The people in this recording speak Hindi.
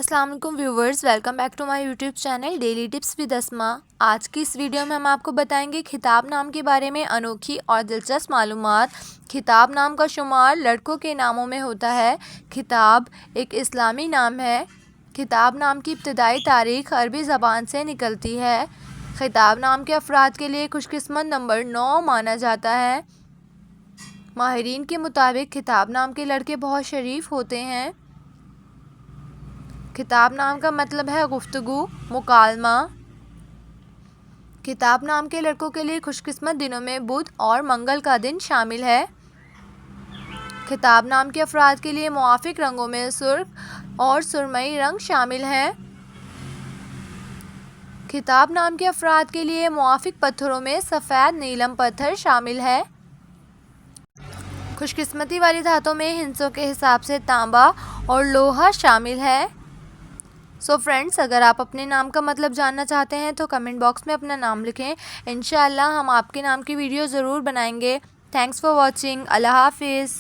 अस्सलाम वालेकुम viewers, welcome back to my YouTube channel daily tips with Asma. आज की इस वीडियो में हम आपको बताएंगे खिताब नाम के बारे में अनोखी और दिलचस्प मालूमात। खिताब नाम का शुमार लड़कों के नामों में होता है। खिताब एक इस्लामी नाम है। खिताब नाम की इब्तदाई तारीख अरबी ज़बान से निकलती है। खिताब नाम के अफराद के लिए खुशकिस्मत नंबर 9 माना जाता है। माहिरीन के मुताबिक खिताब नाम के लड़के बहुत शरीफ होते हैं। खिताब नाम का मतलब है गुफ्तगू, मुकालमा। खिताब नाम के लड़कों के लिए खुशकिस्मत दिनों में बुध और मंगल का दिन शामिल है। खिताब नाम के अफराद के लिए मुआफिक रंगों में सुर्ख और सुरमई रंग शामिल हैं। खिताब नाम के अफराद के लिए मुआफिक पत्थरों में सफ़ेद नीलम पत्थर शामिल है। खुशकिस्मती वाली धातों में हिंसों के हिसाब से तांबा और लोहा शामिल है। सो फ्रेंड्स, अगर आप अपने नाम का मतलब जानना चाहते हैं तो कमेंट बॉक्स में अपना नाम लिखें। इंशाअल्लाह हम आपके नाम की वीडियो ज़रूर बनाएंगे। Thanks for watching. अल्लाह हाफिज़।